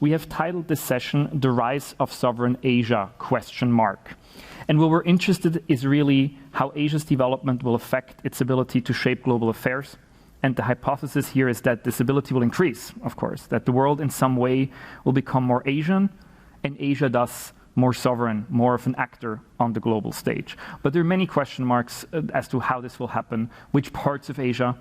we have titled this session, The Rise of Sovereign Asia, ? And what we're interested in is really how Asia's development will affect its ability to shape global affairs. And the hypothesis here is that this ability will increase, of course, that the world in some way will become more Asian, and Asia thus more sovereign, more of an actor on the global stage. But there are many question marks as to how this will happen, which parts of Asia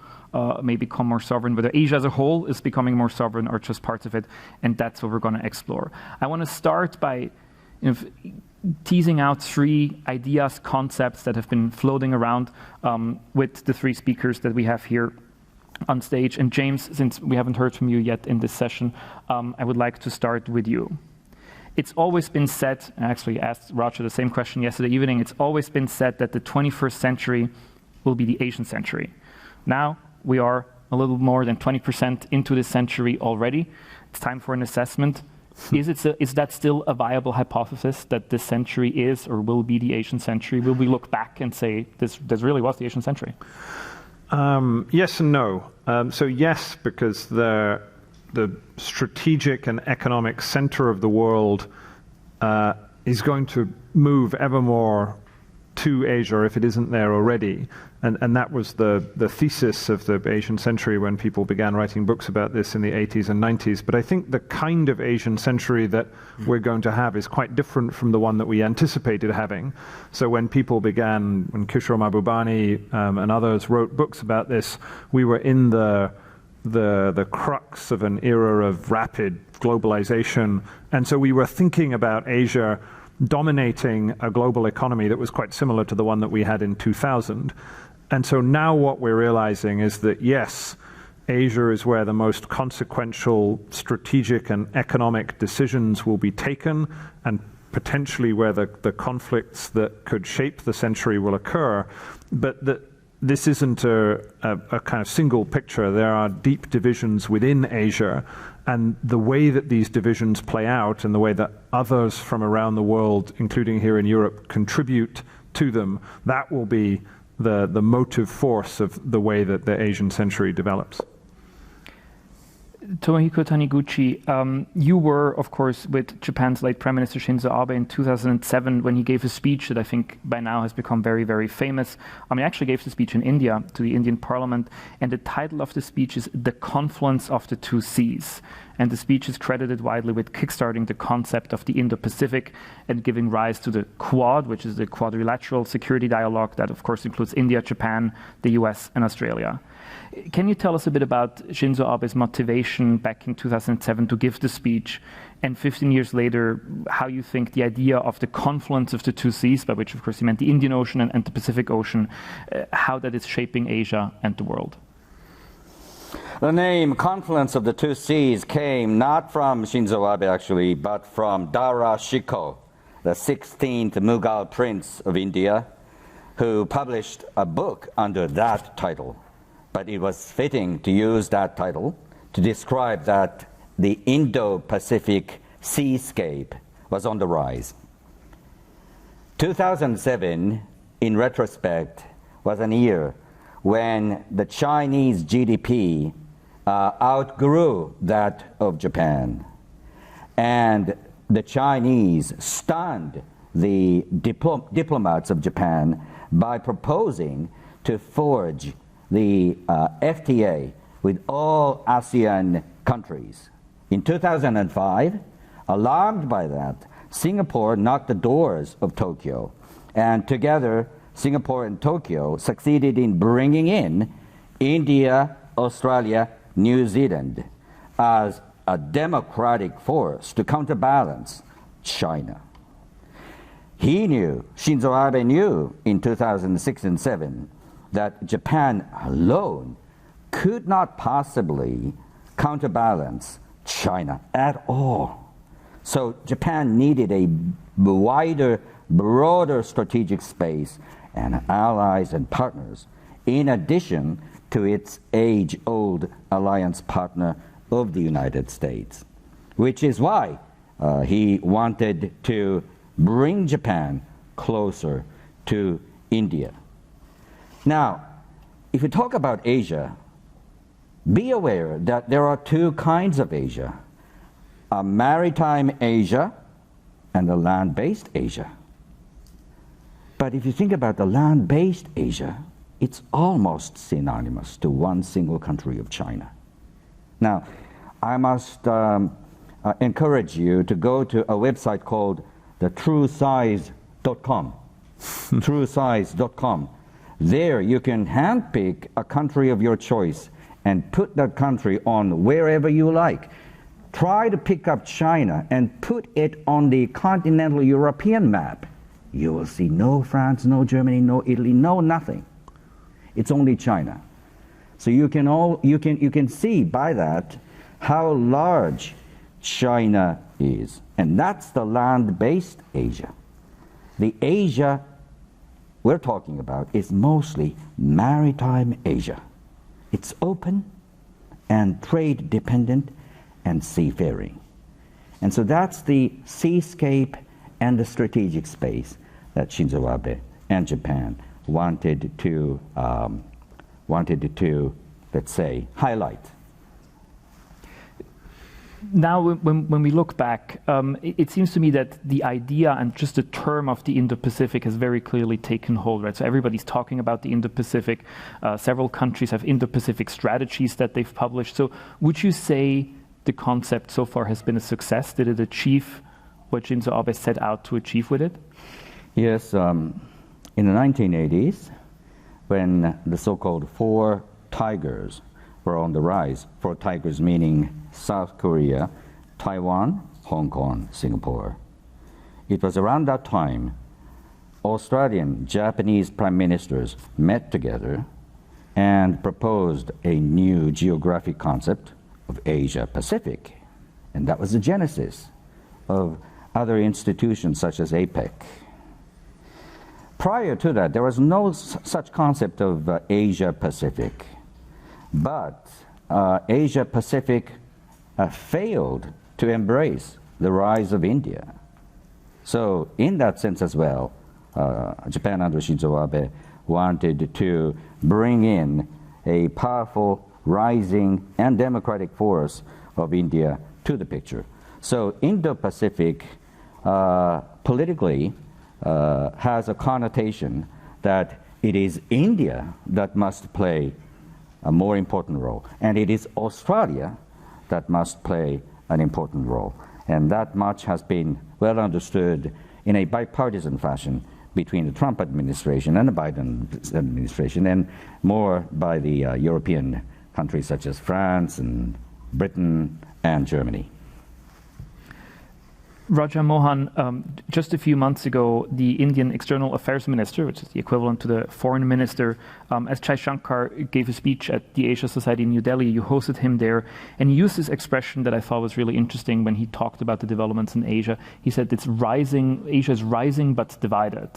may become more sovereign, whether Asia as a whole is becoming more sovereign or just parts of it, and that's what we're going to explore. I want to start by teasing out three ideas, concepts that have been floating around with the three speakers that we have here on stage. And James, since we haven't heard from you yet in this session, I would like to start with you. It's always been said, I actually asked Roger the same question yesterday evening, it's always been said that the 21st century will be the Asian century. Now we are a little more than 20% into this century already. It's time for an assessment. Is that still a viable hypothesis that this century is or will be the Asian century? Will we look back and say this really was the Asian century? Yes and no. So yes, because the strategic and economic center of the world is going to move ever more to Asia if it isn't there already. And that was the thesis of the Asian century when people began writing books about this in the 80s and 90s. But I think the kind of Asian century that we're going to have is quite different from the one that we anticipated having. So when people began, when Kishore Mahbubani and others wrote books about this, we were in the crux of an era of rapid globalization. And so we were thinking about Asia dominating a global economy that was quite similar to the one that we had in 2000. And so now what we're realizing is that, yes, Asia is where the most consequential strategic and economic decisions will be taken, and potentially where the conflicts that could shape the century will occur. But this isn't a kind of single picture. There are deep divisions within Asia, and the way that these divisions play out and the way that others from around the world, including here in Europe, contribute to them, that will be the motive force of the way that the Asian century develops. Tomohiko Taniguchi, you were, of course, with Japan's late Prime Minister Shinzo Abe in 2007 when he gave a speech that I think by now has become very, very famous. He actually gave the speech in India to the Indian Parliament, and the title of the speech is The Confluence of the Two Seas. And the speech is credited widely with kickstarting the concept of the Indo-Pacific and giving rise to the Quad, which is the quadrilateral security dialogue that, of course, includes India, Japan, the US, and Australia. Can you tell us a bit about Shinzo Abe's motivation back in 2007 to give the speech, and 15 years later, how you think the idea of the confluence of the two seas, by which, of course, he meant the Indian Ocean and the Pacific Ocean, how that is shaping Asia and the world? The name Confluence of the Two Seas came not from Shinzo Abe, actually, but from Dara Shikoh, the 16th Mughal prince of India, who published a book under that title. But it was fitting to use that title to describe that the Indo-Pacific seascape was on the rise. 2007, in retrospect, was a year when the Chinese GDP outgrew that of Japan. And the Chinese stunned the diplomats of Japan by proposing to forge the FTA with all ASEAN countries. In 2005, alarmed by that, Singapore knocked the doors of Tokyo, and together Singapore and Tokyo succeeded in bringing in India, Australia, New Zealand as a democratic force to counterbalance China. He knew, Shinzo Abe knew in 2006 and 2007 that Japan alone could not possibly counterbalance China at all. So Japan needed a wider, broader strategic space and allies and partners, in addition to its age-old alliance partner of the United States, which is why he wanted to bring Japan closer to India. Now, if we talk about Asia, be aware that there are two kinds of Asia. a maritime Asia and a land-based Asia. But if you think about the land-based Asia, it's almost synonymous to one single country of China. Now, I must encourage you to go to a website called the truesize.com. truesize.com. There you can handpick a country of your choice and put that country on wherever you like. Try to pick up China and put it on the continental European map. You will see no France, no Germany, no Italy, no nothing. It's only China. So you can see by that how large China is. And that's the land-based Asia. The Asia we're talking about is mostly maritime Asia. It's open and trade dependent and seafaring. And so that's the seascape and the strategic space that Shinzo Abe and Japan wanted to, let's say, highlight. Now, when we look back, it seems to me that the idea and just the term of the Indo-Pacific has very clearly taken hold, right? So everybody's talking about the Indo-Pacific. Several countries have Indo-Pacific strategies that they've published. So would you say the concept so far has been a success? Did it achieve what Shinzo Abe set out to achieve with it? Yes, in the 1980s, when the so-called four tigers were on the rise, four tigers meaning South Korea, Taiwan, Hong Kong, Singapore. It was around that time Australian, Japanese prime ministers met together and proposed a new geographic concept of Asia-Pacific. And that was the genesis of other institutions such as APEC. Prior to that, there was no such concept of Asia-Pacific. But Asia-Pacific failed to embrace the rise of India. So in that sense as well, Japan under Shinzo Abe wanted to bring in a powerful, rising, and democratic force of India to the picture. So Indo-Pacific politically has a connotation that it is India that must play a more important role, and it is Australia that must play an important role. And that much has been well understood in a bipartisan fashion between the Trump administration and the Biden administration, and more by the European countries such as France and Britain and Germany. Raja Mohan, just a few months ago, the Indian External Affairs Minister, which is the equivalent to the Foreign Minister, as Chai Shankar gave a speech at the Asia Society in New Delhi, you hosted him there, and he used this expression that I thought was really interesting when he talked about the developments in Asia. He said it's rising, Asia is rising but divided.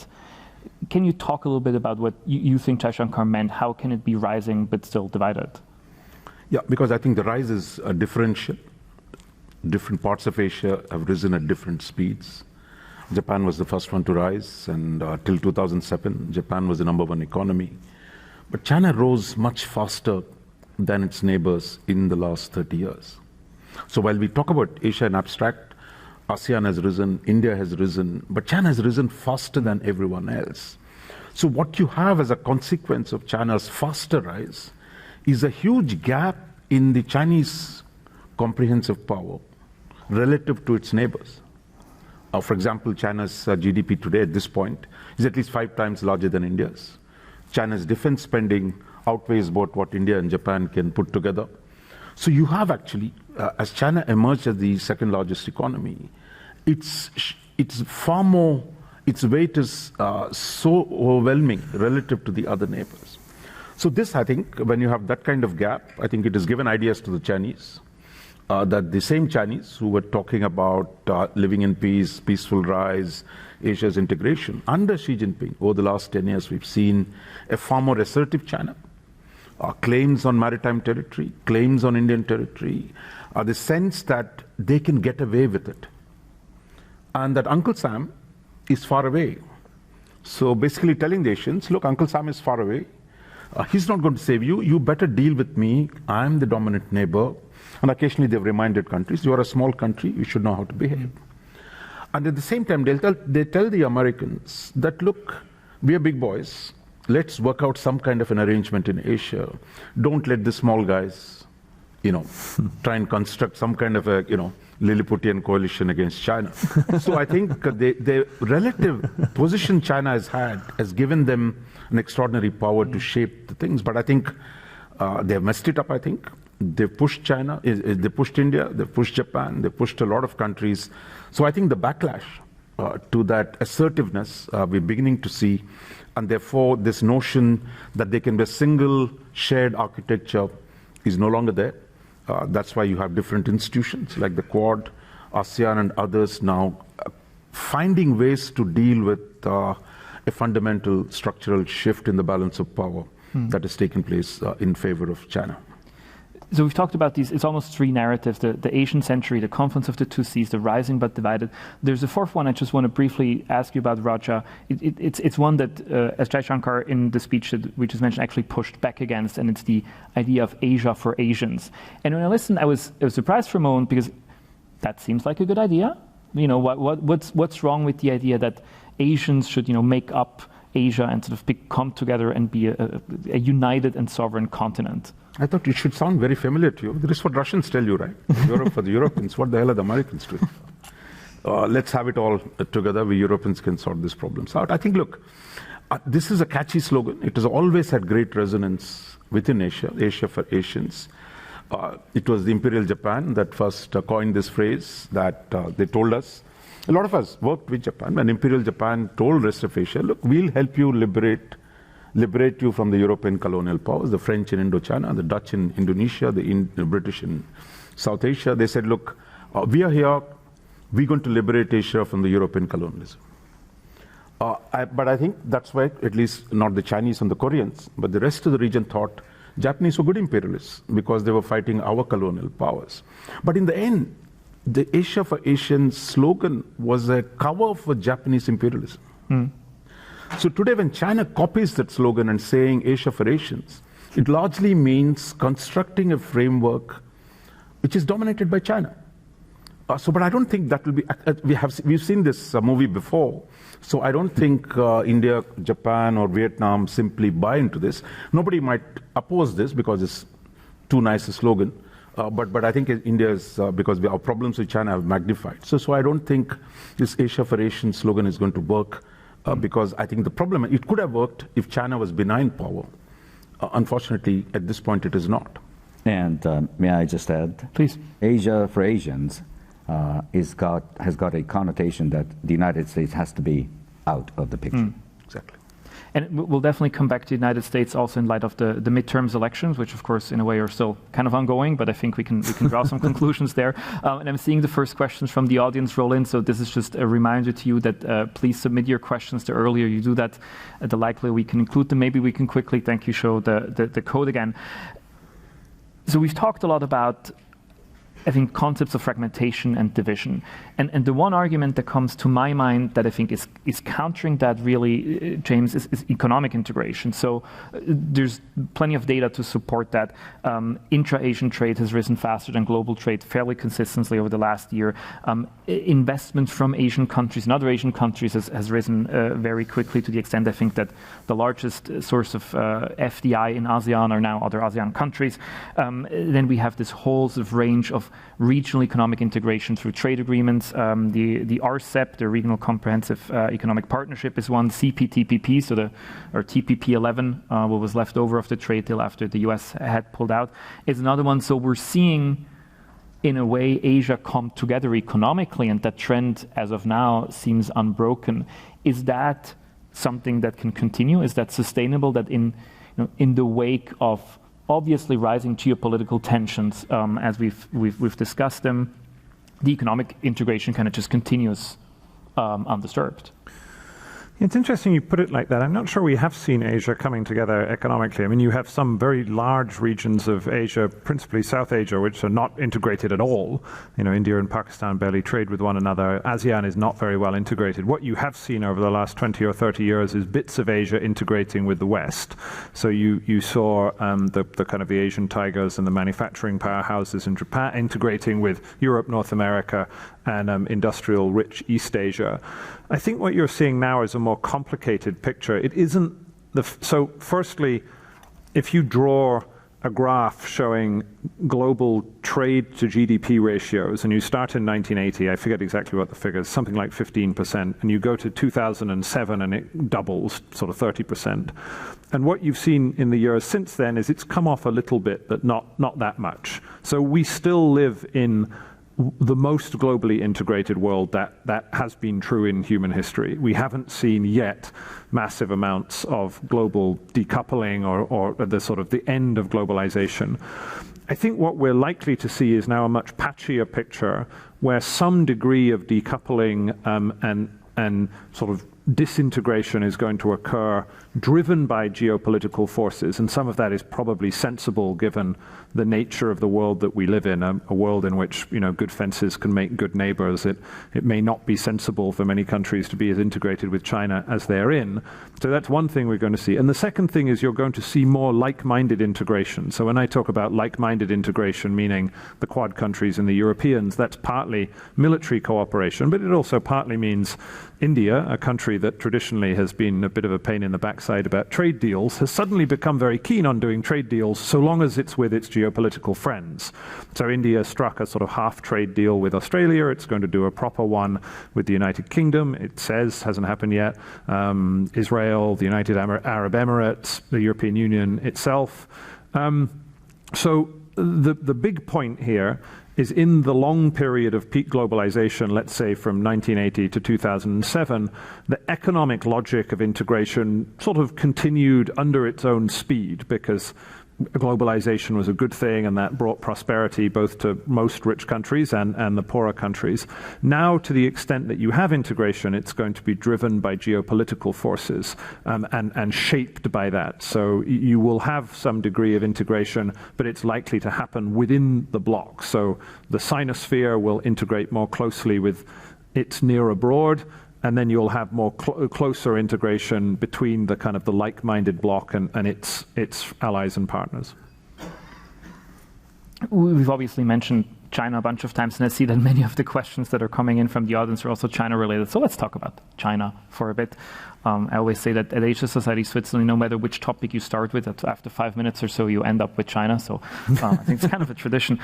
Can you talk a little bit about what you think Chai Shankar meant? How can it be rising but still divided? Yeah, because I think the rise is differential. Different parts of Asia have risen at different speeds. Japan was the first one to rise, and till 2007, Japan was the #1 economy. But China rose much faster than its neighbors in the last 30 years. So while we talk about Asia in abstract, ASEAN has risen, India has risen, but China has risen faster than everyone else. So what you have as a consequence of China's faster rise is a huge gap in the Chinese comprehensive power relative to its neighbors. For example, China's GDP today at this point is at least 5 times larger than India's. China's defense spending outweighs both what India and Japan can put together. So you have actually, as China emerged as the second largest economy, it's far more, its weight is so overwhelming relative to the other neighbors. So this, I think, when you have that kind of gap, I think it has given ideas to the Chinese. That the same Chinese who were talking about living in peace, peaceful rise, Asia's integration, under Xi Jinping, over the last 10 years, we've seen a far more assertive China. Claims on maritime territory, claims on Indian territory, the sense that they can get away with it. And that Uncle Sam is far away. So basically telling the Asians, look, Uncle Sam is far away. He's not going to save you. You better deal with me. I'm the dominant neighbor. And occasionally they've reminded countries, you are a small country, you should know how to behave. And at the same time, they tell the Americans that, look, we are big boys. Let's work out some kind of an arrangement in Asia. Don't let the small guys, try and construct some kind of a, Lilliputian coalition against China. So I think the relative position China has had has given them an extraordinary power to shape the things. But I think they've messed it up, I think. They've pushed China, they pushed India, they've pushed Japan, they've pushed a lot of countries. So I think the backlash to that assertiveness we're beginning to see, and therefore this notion that there can be a single shared architecture is no longer there. That's why you have different institutions like the Quad, ASEAN and others now finding ways to deal with a fundamental structural shift in the balance of power that has taken place in favor of China. So we've talked about these, it's almost three narratives, the Asian century, the confluence of the two seas, the rising but divided. There's a fourth one I just want to briefly ask you about, Raja. It's one that, as Jai Shankar in the speech that we just mentioned, actually pushed back against, and it's the idea of Asia for Asians. And when I listened, I was surprised for a moment, because that seems like a good idea. What's wrong with the idea that Asians should, make up Asia and sort of come together and be a united and sovereign continent? I thought it should sound very familiar to you. That is what Russians tell you, right? Europe for the Europeans. What the hell are the Americans doing? Let's have it all together. We Europeans can sort these problems out. I think, look, this is a catchy slogan. It has always had great resonance within Asia, Asia for Asians. It was the Imperial Japan that first coined this phrase that they told us. A lot of us worked with Japan, and Imperial Japan told the rest of Asia, look, we'll help you liberate you from the European colonial powers, the French in Indochina, the Dutch in Indonesia, the British in South Asia. They said, look, we are here, we're going to liberate Asia from the European colonialism. But I think that's why, at least not the Chinese and the Koreans, but the rest of the region thought Japanese were good imperialists because they were fighting our colonial powers. But in the end, the Asia for Asians slogan was a cover for Japanese imperialism. So today when China copies that slogan and saying Asia for Asians, it largely means constructing a framework which is dominated by China. But I don't think that will be, we've seen this movie before, so I don't think India, Japan or Vietnam simply buy into this. Nobody might oppose this because it's too nice a slogan, but I think India is, because our problems with China have magnified. So I don't think this Asia for Asians slogan is going to work. Because I think the problem, it could have worked if China was benign power. Unfortunately, at this point, it is not. And may I just add? Please. Asia for Asians has got a connotation that the United States has to be out of the picture. Exactly. And we'll definitely come back to the United States also in light of the midterms elections, which of course in a way are still kind of ongoing, but I think we can draw some conclusions there. And I'm seeing the first questions from the audience roll in, so this is just a reminder to you that please submit your questions. The earlier you do that, the likelier we can include them. Maybe we can quickly, thank you, show the code again. So we've talked a lot about, I think, concepts of fragmentation and division. And the one argument that comes to my mind that I think is countering that really, James, is economic integration. So there's plenty of data to support that. Intra-Asian trade has risen faster than global trade fairly consistently over the last year. Investment from Asian countries and other Asian countries has risen very quickly, to the extent I think that the largest source of FDI in ASEAN are now other ASEAN countries. Then we have this whole sort of range of regional economic integration through trade agreements. The RCEP, the Regional Comprehensive Economic Partnership, is one. CPTPP, so or TPP-11, what was left over of the trade deal after the US had pulled out, is another one. So we're seeing, in a way, Asia come together economically, and that trend, as of now, seems unbroken. Is that something that can continue? Is that sustainable? That in the wake of obviously rising geopolitical tensions, as we've discussed them, the economic integration kind of just continues undisturbed? It's interesting you put it like that. I'm not sure we have seen Asia coming together economically. I mean, you have some very large regions of Asia, principally South Asia, which are not integrated at all. You know, India and Pakistan barely trade with one another. ASEAN is not very well integrated. What you have seen over the last 20 or 30 years is bits of Asia integrating with the West. So you saw the kind of the Asian tigers and the manufacturing powerhouses in Japan integrating with Europe, North America, and industrial rich East Asia. I think what you're seeing now is a more complicated picture. It isn't so firstly, if you draw a graph showing global trade to GDP ratios, and you start in 1980, I forget exactly what the figure is, something like 15%, and you go to 2007 and it doubles, sort of 30%. And what you've seen in the years since then is it's come off a little bit, but not that much. So we still live in the most globally integrated world that has been true in human history. We haven't seen yet massive amounts of global decoupling or the sort of the end of globalization. I think what we're likely to see is now a much patchier picture where some degree of decoupling and sort of disintegration is going to occur, driven by geopolitical forces, and some of that is probably sensible given the nature of the world that we live in, a world in which, you know, good fences can make good neighbors. It may not be sensible for many countries to be as integrated with China as they're in. So that's one thing we're going to see. And the second thing is you're going to see more like-minded integration. So when I talk about like-minded integration, meaning the Quad countries and the Europeans, that's partly military cooperation, but it also partly means India, a country that traditionally has been a bit of a pain in the backside about trade deals, has suddenly become very keen on doing trade deals so long as it's with its geopolitical friends. So India struck a sort of half-trade deal with Australia. It's going to do a proper one with the United Kingdom. It says, hasn't happened yet. Israel, the United Arab Emirates, the European Union itself. So the big point here is in the long period of peak globalization, let's say from 1980 to 2007, the economic logic of integration sort of continued under its own speed because globalization was a good thing and that brought prosperity both to most rich countries and the poorer countries. Now, to the extent that you have integration, it's going to be driven by geopolitical forces and shaped by that. So you will have some degree of integration, but it's likely to happen within the bloc. So the Sinosphere will integrate more closely with its near abroad, and then you'll have more closer integration between the kind of the like-minded bloc and its allies and partners. We've obviously mentioned China a bunch of times, and I see that many of the questions that are coming in from the audience are also China-related. So let's talk about China for a bit. I always say that at Asia Society Switzerland, no matter which topic you start with, after 5 minutes or so, you end up with China. So I think it's kind of a tradition.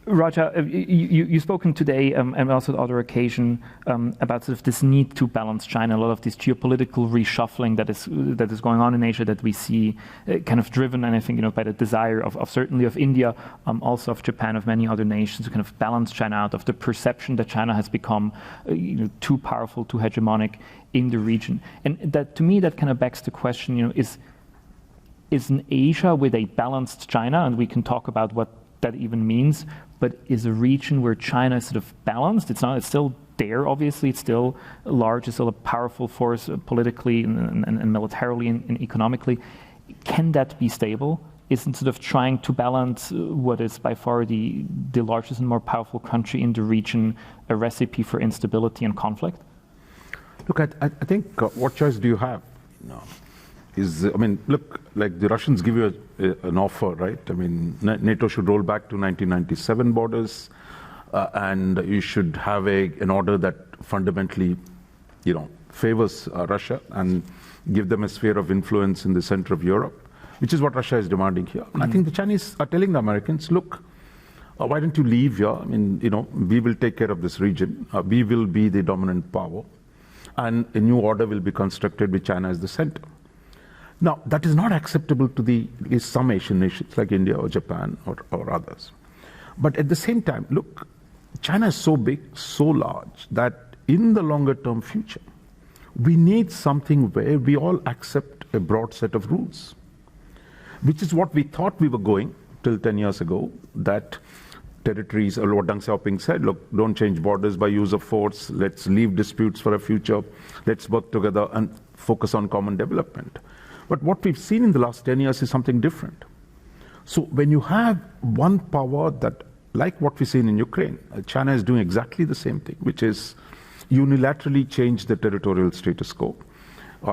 Raja, you've spoken today and also on other occasion about sort of this need to balance China, a lot of this geopolitical reshuffling that is going on in Asia that we see kind of driven, and I think, by the desire of certainly of India, also of Japan, of many other nations to kind of balance China out, of the perception that China has become too powerful, too hegemonic in the region. And that, to me, that kind of begs the question, is an Asia with a balanced China, and we can talk about what that even means, but is a region where China is sort of balanced. It's still there, obviously. It's still large. It's still a powerful force politically and militarily and economically. Can that be stable? Isn't sort of trying to balance what is by far the largest and more powerful country in the region a recipe for instability and conflict? Look, I think what choice do you have? Look, like the Russians give you an offer, right? NATO should roll back to 1997 borders, and you should have an order that fundamentally, favors Russia and give them a sphere of influence in the center of Europe, which is what Russia is demanding here. Mm-hmm. I think the Chinese are telling the Americans, look, why don't you leave here? We will take care of this region. We will be the dominant power, and a new order will be constructed with China as the center. Now, that is not acceptable to some Asian nations like India or Japan or others. But at the same time, look, China is so big, so large, that in the longer term future, we need something where we all accept a broad set of rules, which is what we thought we were going till 10 years ago, that territories, or what Deng Xiaoping said, look, don't change borders by use of force, let's leave disputes for a future, let's work together and focus on common development. But what we've seen in the last 10 years is something different. So when you have one power that, like what we've seen in Ukraine, China is doing exactly the same thing, which is unilaterally change the territorial status quo.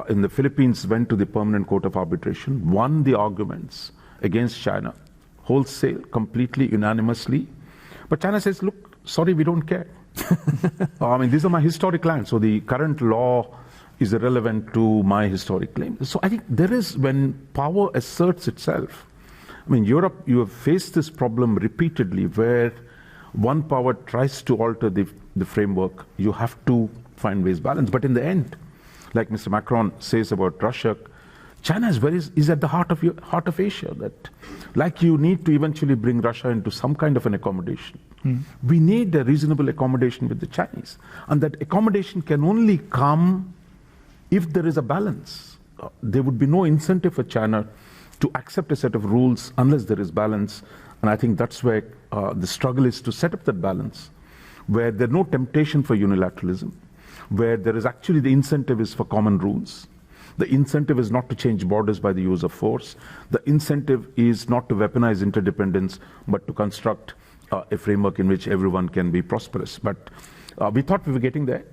In the Philippines, went to the Permanent Court of Arbitration, won the arguments against China, wholesale, completely unanimously. But China says, look, sorry, we don't care. I mean, these are my historic lands, so the current law is irrelevant to my historic claim. So I think there is, when power asserts itself, I mean, Europe, you have faced this problem repeatedly where one power tries to alter the framework. You have to find ways balance. But in the end, like Mr. Macron says about Russia, China is at the heart of Asia. That, like, you need to eventually bring Russia into some kind of an accommodation. We need a reasonable accommodation with the Chinese. And that accommodation can only come if there is a balance. There would be no incentive for China to accept a set of rules unless there is balance. And I think that's where the struggle is, to set up that balance, where there's no temptation for unilateralism, where there is actually the incentive is for common rules. The incentive is not to change borders by the use of force. The incentive is not to weaponize interdependence, but to construct a framework in which everyone can be prosperous. But we thought we were getting there.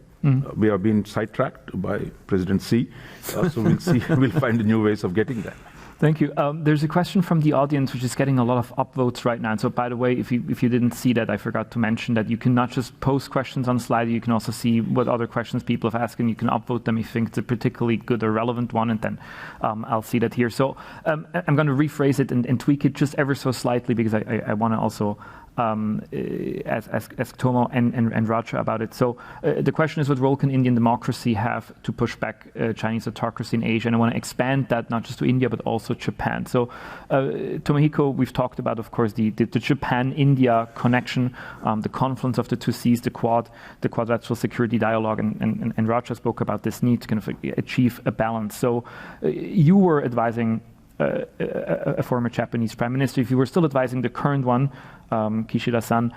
We are being sidetracked by President Xi. So we'll see, we'll find new ways of getting there. Thank you. There's a question from the audience which is getting a lot of upvotes right now. And so, by the way, if you didn't see that, I forgot to mention that you can not just post questions on Slido, you can also see what other questions people have asked, and you can upvote them if you think it's a particularly good or relevant one, and then I'll see that here. So I'm going to rephrase it and tweak it just ever so slightly, because I want to also ask Tomo and Raja about it. So the question is, what role can Indian democracy have to push back Chinese autocracy in Asia? And I want to expand that not just to India, but also Japan. So Tomohiko, we've talked about, of course, the Japan-India connection, the confluence of the two seas, the quadrilateral security dialogue, and Raja spoke about this need to kind of achieve a balance. So you were advising a former Japanese prime minister. If you were still advising the current one, Kishida-san,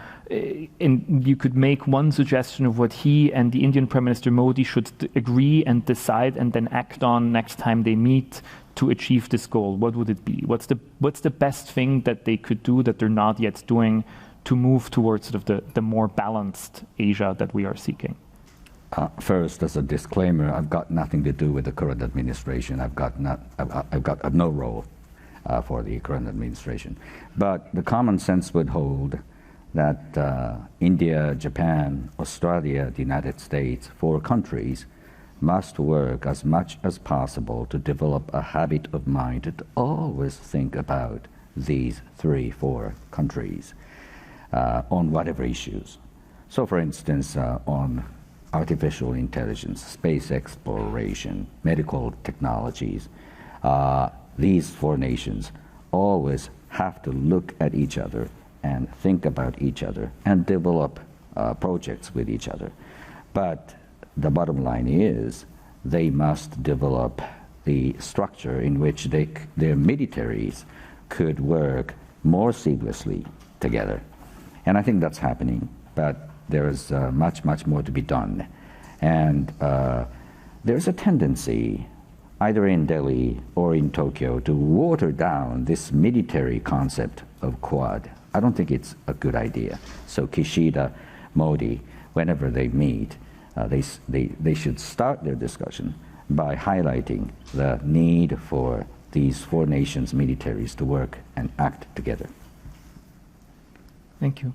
and you could make one suggestion of what he and the Indian Prime Minister Modi should agree and decide and then act on next time they meet to achieve this goal, what would it be? What's the best thing that they could do that they're not yet doing to move towards sort of the more balanced Asia that we are seeking? First, as a disclaimer, I've got nothing to do with the current administration. I've got no role for the current administration. But the common sense would hold that India, Japan, Australia, the United States, 4 countries must work as much as possible to develop a habit of mind to always think about these 3-4 countries on whatever issues. So, for instance, on artificial intelligence, space exploration, medical technologies, these 4 nations always have to look at each other and think about each other and develop projects with each other. But the bottom line is they must develop the structure in which their militaries could work more seamlessly together. And I think that's happening, but there is much more to be done. And there's a tendency, either in Delhi or in Tokyo, to water down this military concept of Quad. I don't think it's a good idea. So Kishida, Modi, whenever they meet, they should start their discussion by highlighting the need for these 4 nations' militaries to work and act together. Thank you.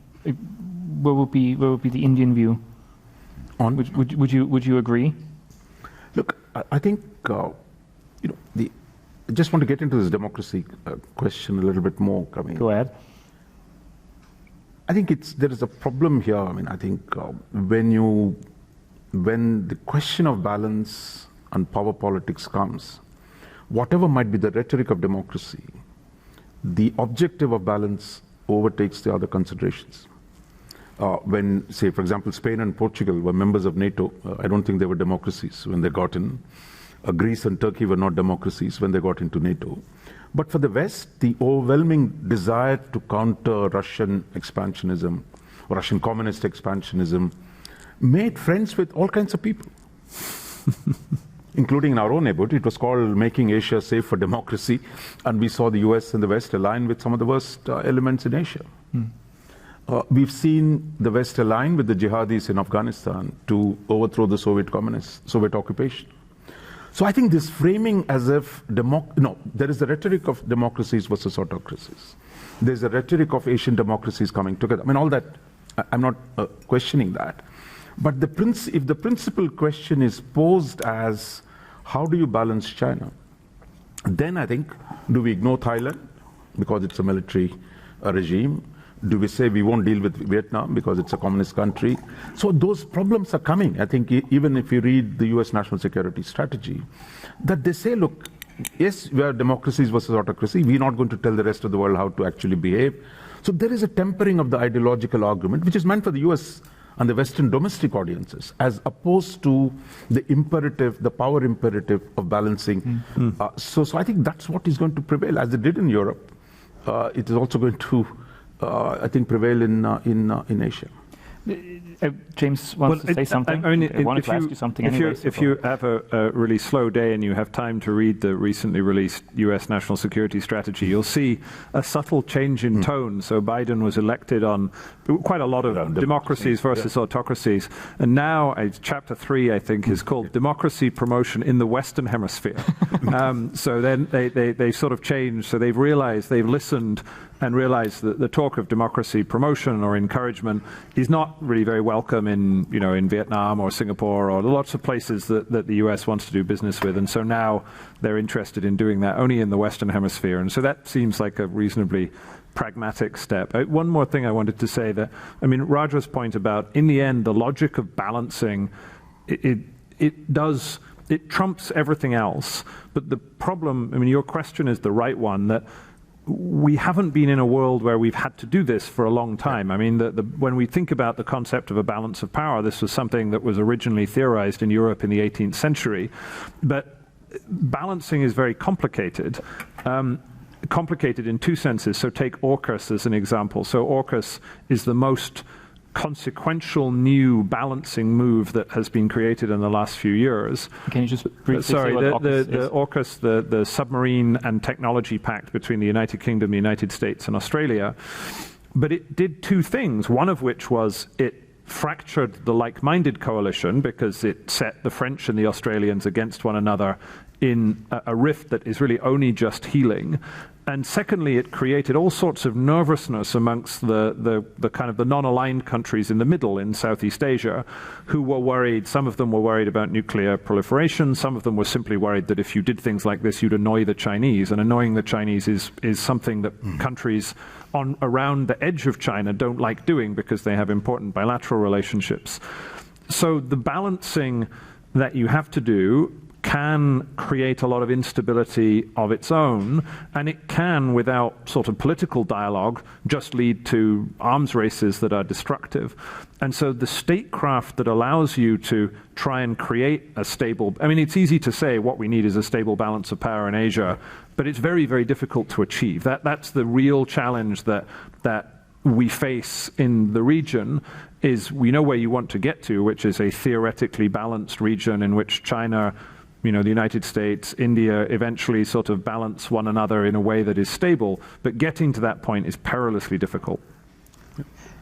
What would be the Indian view? Would you agree? Look, I think I just want to get into this democracy question a little bit more. I mean, go ahead. I think there is a problem here. I mean, I think when the question of balance and power politics comes, whatever might be the rhetoric of democracy, the objective of balance overtakes the other considerations. When, say, for example, Spain and Portugal were members of NATO, I don't think they were democracies when they got in. Greece and Turkey were not democracies when they got into NATO. But for the West, the overwhelming desire to counter Russian expansionism, Russian communist expansionism, made friends with all kinds of people, including in our own neighborhood. It was called Making Asia Safe for Democracy, and we saw the US and the West align with some of the worst elements in Asia. We've seen the West align with the jihadis in Afghanistan to overthrow the Soviet occupation. So I think this framing as if, there is a rhetoric of democracies versus autocracies. There's a rhetoric of Asian democracies coming together. I mean, all that, I'm not questioning that. But if the principal question is posed as, how do you balance China? Then I think, do we ignore Thailand because it's a military regime? Do we say we won't deal with Vietnam because it's a communist country? So those problems are coming. I think even if you read the US national security strategy, that they say, look, yes, we are democracies versus autocracy. We're not going to tell the rest of the world how to actually behave. So there is a tempering of the ideological argument, which is meant for the US and the Western domestic audiences, as opposed to the imperative, the power imperative of balancing. So I think that's what is going to prevail, as it did in Europe. It is also going to, I think, prevail in Asia. James wants to say something. I wanted to ask you something anyway. If you have a really slow day and you have time to read the recently released US national security strategy, you'll see a subtle change in tone. So Biden was elected on quite a lot of democracies versus autocracies. And now, chapter 3, I think, is called Democracy Promotion in the Western Hemisphere. So then they sort of changed. So they've realized, they've listened and realized that the talk of democracy promotion or encouragement is not really very welcome in Vietnam or Singapore or lots of places that the US wants to do business with. And so now they're interested in doing that only in the Western Hemisphere. And so that seems like a reasonably pragmatic step. One more thing I wanted to say, that, I mean, Raja's point about, in the end, the logic of balancing, it trumps everything else. But the problem, I mean, your question is the right one, that we haven't been in a world where we've had to do this for a long time. I mean, when we think about the concept of a balance of power, this was something that was originally theorized in Europe in the 18th century. But balancing is very complicated. Complicated in two senses. So take AUKUS as an example. So AUKUS is the most consequential new balancing move that has been created in the last few years. Can you just briefly say what AUKUS is? The AUKUS, the Submarine and Technology Pact between the United Kingdom, the United States and Australia. But it did two things, one of which was it fractured the like-minded coalition because it set the French and the Australians against one another in a rift that is really only just healing. And secondly, it created all sorts of nervousness amongst the kind of the non-aligned countries in the middle in Southeast Asia, who were worried. Some of them were worried about nuclear proliferation. Some of them were simply worried that if you did things like this, you'd annoy the Chinese. And annoying the Chinese is something that countries around the edge of China don't like doing because they have important bilateral relationships. So the balancing that you have to do can create a lot of instability of its own, and it can, without sort of political dialogue, just lead to arms races that are destructive. And so the statecraft that allows you to try and create a stable, I mean, it's easy to say what we need is a stable balance of power in Asia, but it's very, very difficult to achieve. That's the real challenge that we face in the region. Is we know where you want to get to, which is a theoretically balanced region in which China, the United States, India eventually sort of balance one another in a way that is stable, but getting to that point is perilously difficult.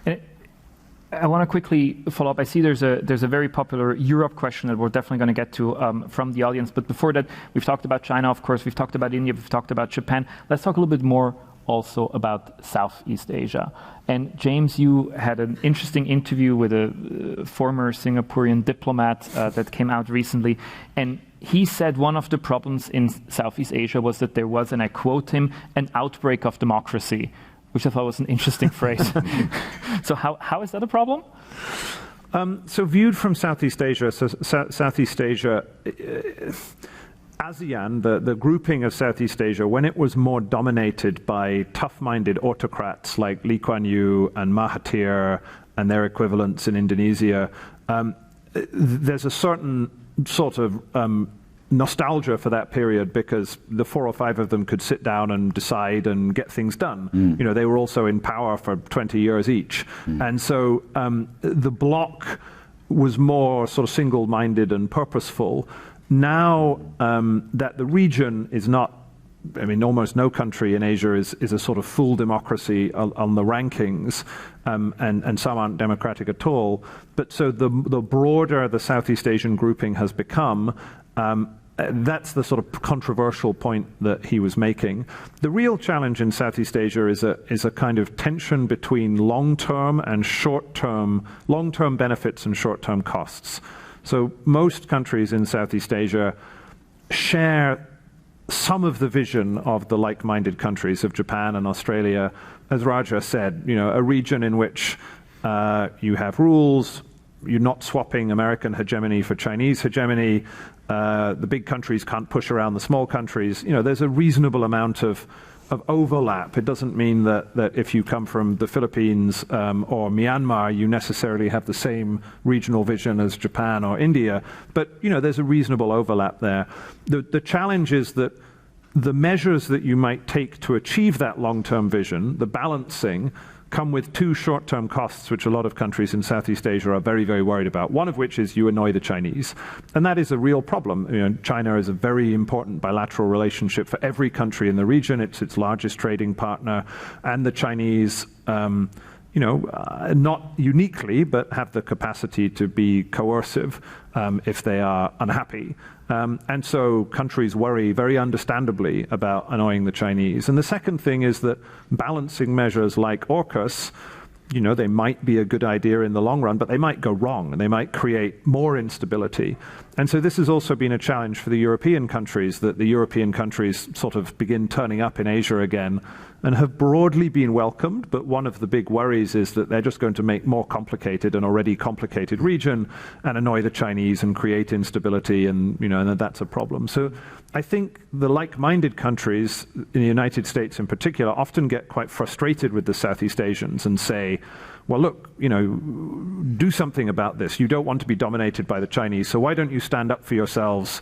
I want to quickly follow up. I see there's a very popular Europe question that we're definitely going to get to from the audience. But before that, we've talked about China, of course. We've talked about India. We've talked about Japan. Let's talk a little bit more also about Southeast Asia. And James, you had an interesting interview with a former Singaporean diplomat that came out recently. And he said one of the problems in Southeast Asia was that there was, and I quote him, an outbreak of democracy, which I thought was an interesting phrase. So how is that a problem? So viewed from Southeast Asia, Southeast Asia, ASEAN, the grouping of Southeast Asia, when it was more dominated by tough-minded autocrats like Lee Kuan Yew and Mahathir and their equivalents in Indonesia, there's a certain sort of nostalgia for that period because the 4 or 5 of them could sit down and decide and get things done. They were also in power for 20 years each. And so the bloc was more sort of single-minded and purposeful. Now that the region is not, almost no country in Asia is a sort of full democracy on the rankings, and some aren't democratic at all. But so the broader the Southeast Asian grouping has become, that's the sort of controversial point that he was making. The real challenge in Southeast Asia is a kind of tension between long-term and short-term, long-term benefits and short-term costs. So most countries in Southeast Asia share some of the vision of the like-minded countries of Japan and Australia. As Raja said, a region in which you have rules, you're not swapping American hegemony for Chinese hegemony, the big countries can't push around the small countries. There's a reasonable amount of overlap. It doesn't mean that if you come from the Philippines or Myanmar, you necessarily have the same regional vision as Japan or India. But there's a reasonable overlap there. The challenge is that the measures that you might take to achieve that long-term vision, the balancing, come with 2 short-term costs, which a lot of countries in Southeast Asia are very, very worried about. One of which is you annoy the Chinese. And that is a real problem. China is a very important bilateral relationship for every country in the region. It's its largest trading partner. And the Chinese, not uniquely, but have the capacity to be coercive if they are unhappy. And so countries worry very understandably about annoying the Chinese. And the second thing is that balancing measures like AUKUS, they might be a good idea in the long run, but they might go wrong and they might create more instability. And so this has also been a challenge for the European countries, that the European countries sort of begin turning up in Asia again and have broadly been welcomed. But one of the big worries is that they're just going to make more complicated an already complicated region and annoy the Chinese and create instability, and and that's a problem. So I think the like-minded countries, in the United States in particular, often get quite frustrated with the Southeast Asians and say, well, look, do something about this. You don't want to be dominated by the Chinese, so why don't you stand up for yourselves?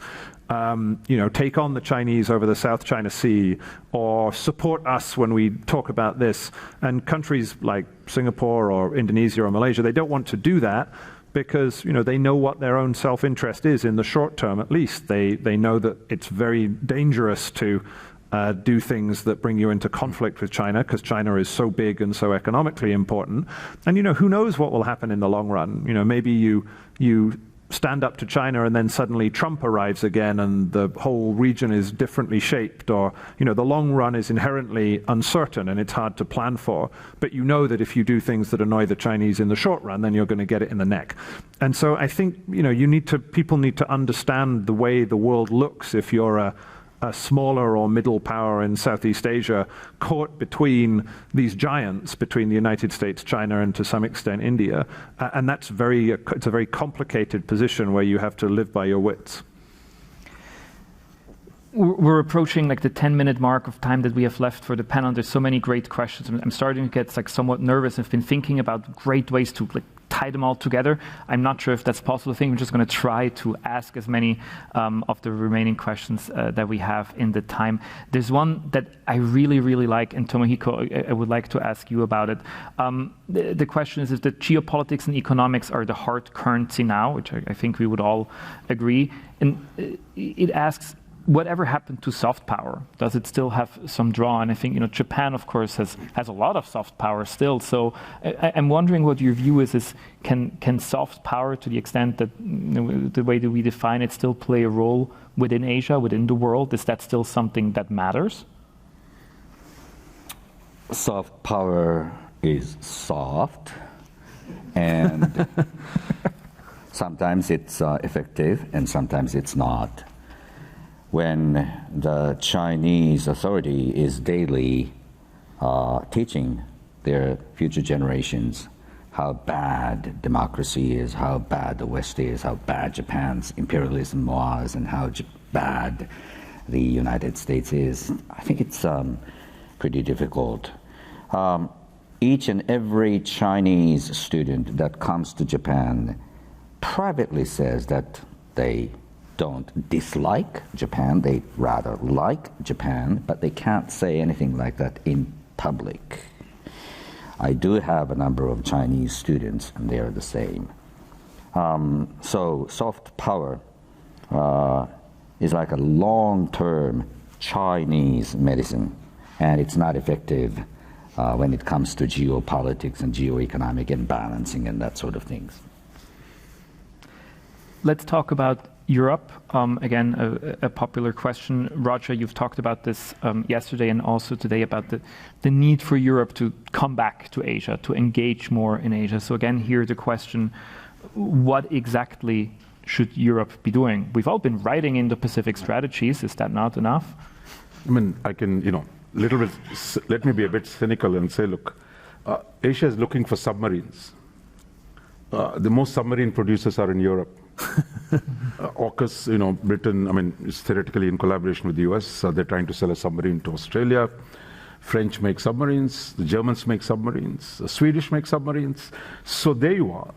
Take on the Chinese over the South China Sea, or support us when we talk about this. And countries like Singapore or Indonesia or Malaysia, they don't want to do that because, they know what their own self-interest is in the short term, at least. They know that it's very dangerous to do things that bring you into conflict with China, because China is so big and so economically important. And, who knows what will happen in the long run. Maybe you stand up to China and then suddenly Trump arrives again and the whole region is differently shaped, or, the long run is inherently uncertain and it's hard to plan for. But that if you do things that annoy the Chinese in the short run, then you're going to get it in the neck. And so I think, people need to understand the way the world looks if you're a smaller or middle power in Southeast Asia caught between these giants, between the United States, China, and to some extent India. And it's a very complicated position where you have to live by your wits. We're approaching the 10-minute mark of time that we have left for the panel. There's so many great questions. I'm starting to get somewhat nervous. I've been thinking about great ways to tie them all together. I'm not sure if that's possible. I think I'm just going to try to ask as many of the remaining questions that we have in the time. There's one that I really, really like, and Tomohiko, I would like to ask you about it. The question is if the geopolitics and economics are the hard currency now, which I think we would all agree. And it asks, whatever happened to soft power? Does it still have some draw? And I think Japan, of course, has a lot of soft power still. So I'm wondering what your view is can soft power, to the extent that the way that we define it, still play a role within Asia, within the world? Is that still something that matters? Soft power is soft, and sometimes it's effective and sometimes it's not. When the Chinese authority is daily teaching their future generations how bad democracy is, how bad the West is, how bad Japan's imperialism was, and how bad the United States is, I think it's pretty difficult. Each and every Chinese student that comes to Japan privately says that they don't dislike Japan, they rather like Japan, but they can't say anything like that in public. I do have a number of Chinese students, and they are the same. So soft power is like a long-term Chinese medicine, and it's not effective when it comes to geopolitics and geoeconomic imbalancing and that sort of things. Let's talk about Europe. Again, a popular question. Roger, you've talked about this yesterday and also today about the need for Europe to come back to Asia, to engage more in Asia. So again, here the question, what exactly should Europe be doing? We've all been writing Indo-Pacific strategies. Is that not enough? I mean, I can, little bit, let me be a bit cynical and say, look, Asia is looking for submarines. The most submarine producers are in Europe. AUKUS, Britain, is theoretically in collaboration with the US. They're trying to sell a submarine to Australia. French make submarines. The Germans make submarines. The Swedish make submarines. So there you are.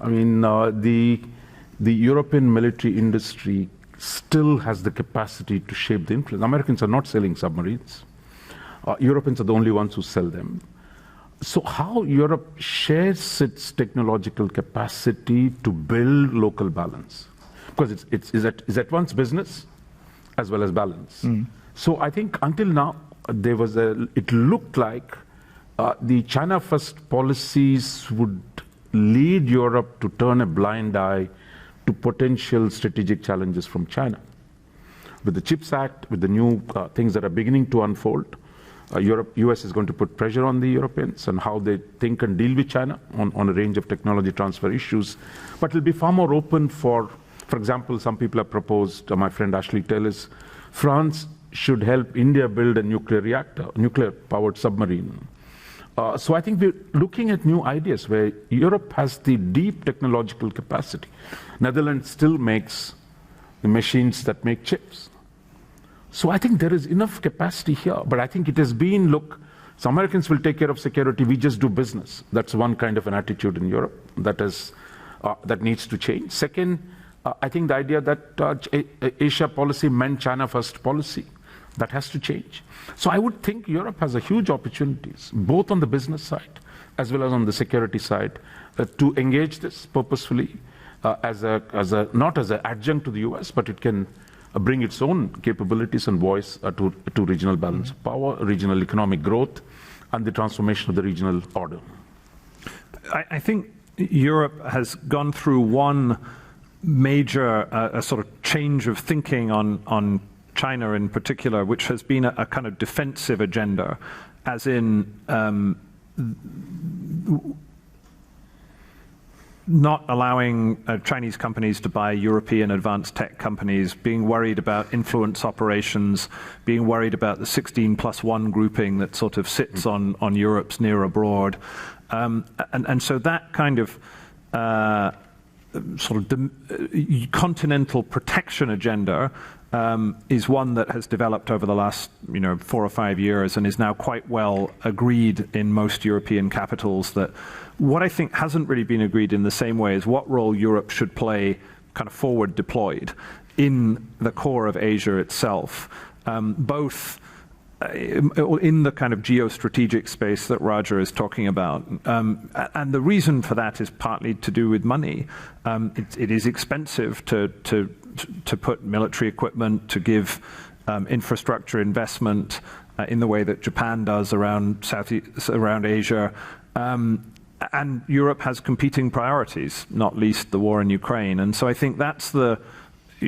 The European military industry still has the capacity to shape the influence. Americans are not selling submarines. Europeans are the only ones who sell them. So how Europe shares its technological capacity to build local balance? Because it's at once business as well as balance. So I think until now, it looked like the China first policies would lead Europe to turn a blind eye to potential strategic challenges from China. With the CHIPS Act, with the new things that are beginning to unfold, US is going to put pressure on the Europeans and how they think and deal with China on a range of technology transfer issues. But it'll be far more open for example, some people have proposed, my friend Ashley Tellis, France should help India build a nuclear reactor, nuclear-powered submarine. So I think we're looking at new ideas where Europe has the deep technological capacity. Netherlands still makes the machines that make chips. So I think there is enough capacity here, but I think it has been, look, so Americans will take care of security, we just do business. That's one kind of an attitude in Europe that needs to change. Second, I think the idea that Asia policy meant China first policy, that has to change. So I would think Europe has a huge opportunities, both on the business side as well as on the security side, to engage this purposefully not as an adjunct to the US, but it can bring its own capabilities and voice to regional balance of power, regional economic growth, and the transformation of the regional order. I think Europe has gone through one major a sort of change of thinking on China in particular, which has been a kind of defensive agenda, as in not allowing Chinese companies to buy European advanced tech companies, being worried about influence operations, being worried about the 16+1 grouping that sort of sits on Europe's near abroad. And so that kind of sort of continental protection agenda is one that has developed over the last 4 or 5 years and is now quite well agreed in most European capitals. That what I think hasn't really been agreed in the same way is what role Europe should play kind of forward deployed in the core of Asia itself, both in the kind of geostrategic space that Roger is talking about. And the reason for that is partly to do with money. It is expensive to put military equipment, to give infrastructure investment in the way that Japan does around Asia. And Europe has competing priorities, not least the war in Ukraine. And so I think that's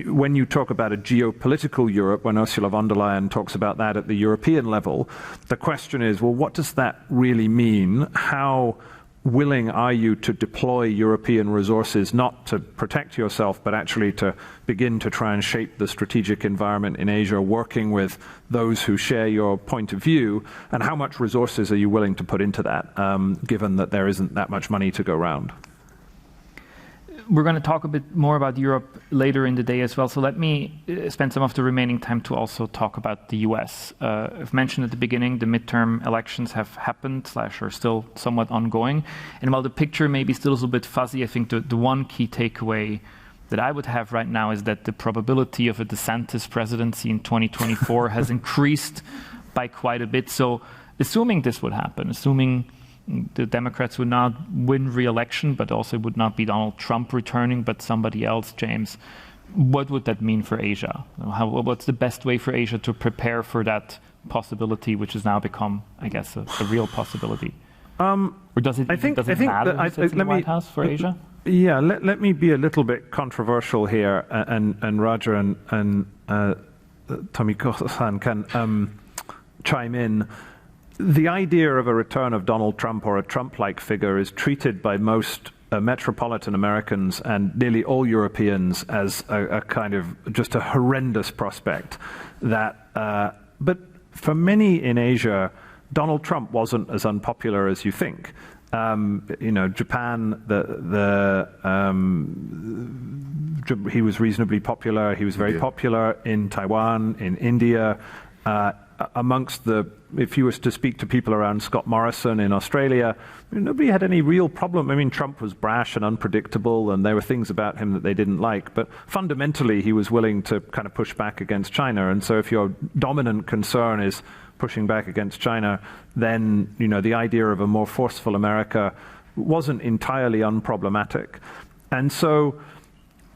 when you talk about a geopolitical Europe, when Ursula von der Leyen talks about that at the European level, the question is, well, what does that really mean? How willing are you to deploy European resources, not to protect yourself, but actually to begin to try and shape the strategic environment in Asia, working with those who share your point of view? And how much resources are you willing to put into that, given that there isn't that much money to go around? We're going to talk a bit more about Europe later in the day as well. So let me spend some of the remaining time to also talk about the US. I've mentioned at the beginning, the midterm elections have happened / are still somewhat ongoing. And while the picture may be still a little bit fuzzy, I think the one key takeaway that I would have right now is that the probability of a DeSantis presidency in 2024 has increased by quite a bit. So assuming this would happen, assuming the Democrats would not win re-election, but also would not be Donald Trump returning, but somebody else, James, what would that mean for Asia? What's the best way for Asia to prepare for that possibility, which has now become, I guess, a real possibility? Or does it matter who sits in the White House for Asia? Yeah, let me be a little bit controversial here, and Roger and Tomohiko-san can chime in. The idea of a return of Donald Trump or a Trump-like figure is treated by most metropolitan Americans and nearly all Europeans as a kind of just a horrendous prospect. But for many in Asia, Donald Trump wasn't as unpopular as you think. Japan, he was reasonably popular. He was very popular in Taiwan, in India. If you were to speak to people around Scott Morrison in Australia, nobody had any real problem. I mean, Trump was brash and unpredictable, and there were things about him that they didn't like. But fundamentally, he was willing to kind of push back against China. And so if your dominant concern is pushing back against China, then the idea of a more forceful America wasn't entirely unproblematic. And so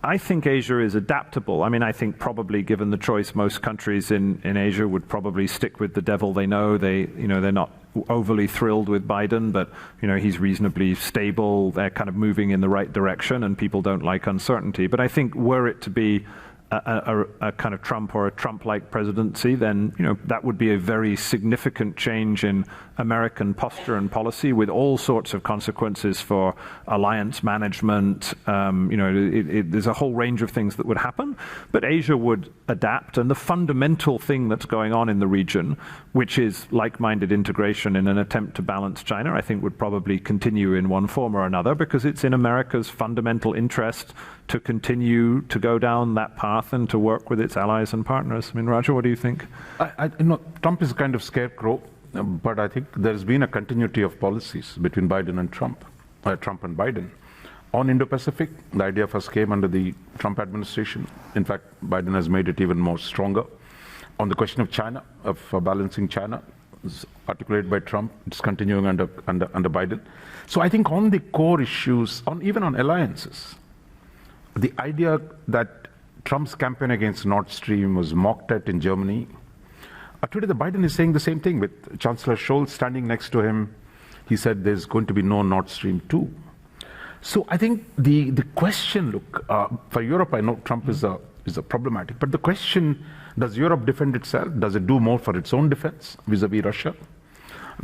I think Asia is adaptable. I mean, I think probably given the choice, most countries in Asia would probably stick with the devil they know. They're not overly thrilled with Biden, but he's reasonably stable. They're kind of moving in the right direction, and people don't like uncertainty. But I think were it to be a kind of Trump or a Trump-like presidency, then that would be a very significant change in American posture and policy, with all sorts of consequences for alliance management. There's a whole range of things that would happen, but Asia would adapt. And the fundamental thing that's going on in the region, which is like-minded integration in an attempt to balance China, I think would probably continue in one form or another, because it's in America's fundamental interest to continue to go down that path and to work with its allies and partners. I mean, Roger, what do you think? Trump is a kind of scarecrow, but I think there's been a continuity of policies between Biden and Trump and Biden. On Indo-Pacific, the idea first came under the Trump administration. In fact, Biden has made it even more stronger. On the question of China, of balancing China, is articulated by Trump. It's continuing under Biden. So I think on the core issues, even on alliances, the idea that Trump's campaign against Nord Stream was mocked at in Germany, today the Biden is saying the same thing, with Chancellor Scholz standing next to him. He said there's going to be no Nord Stream 2. So I think the question, for Europe, I know Trump is a problematic, but the question, does Europe defend itself? Does it do more for its own defense vis-a-vis Russia?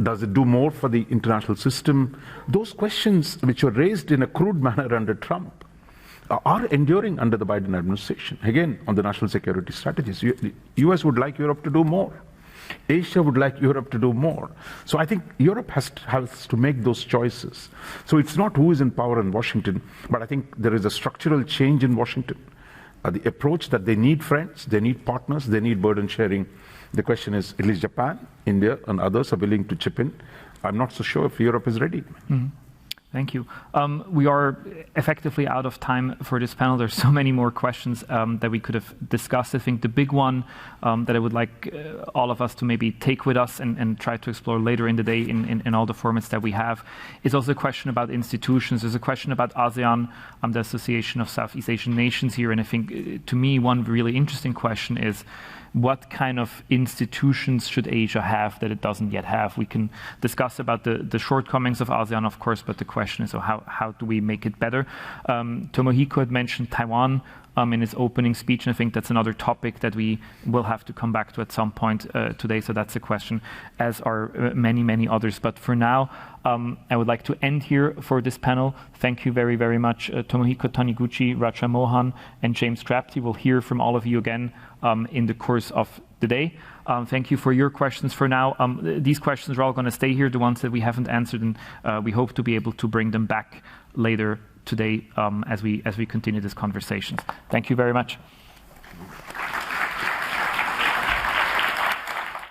Does it do more for the international system? Those questions, which were raised in a crude manner under Trump, are enduring under the Biden administration. Again, on the national security strategies, the US would like Europe to do more. Asia would like Europe to do more. So I think Europe has to make those choices. So it's not who is in power in Washington, but I think there is a structural change in Washington. The approach that they need friends, they need partners, they need burden sharing. The question is, at least Japan, India, and others are willing to chip in. I'm not so sure if Europe is ready. Mm-hmm. Thank you. We are effectively out of time for this panel. There's so many more questions that we could have discussed. I think the big one that I would like all of us to maybe take with us and try to explore later in the day in all the formats that we have is also a question about institutions. There's a question about ASEAN, the Association of Southeast Asian Nations here. And I think, to me, one really interesting question is, what kind of institutions should Asia have that it doesn't yet have? We can discuss about the shortcomings of ASEAN, of course, but the question is, how do we make it better? Tomohiko had mentioned Taiwan in his opening speech, and I think that's another topic that we will have to come back to at some point today. So that's a question, as are many, many others. But for now, I would like to end here for this panel. Thank you very, very much, Tomohiko Taniguchi, Raja Mohan, and James Crabtree. We'll hear from all of you again in the course of the day. Thank you for your questions for now. These questions are all going to stay here, the ones that we haven't answered, and we hope to be able to bring them back later today as we continue this conversation. Thank you very much.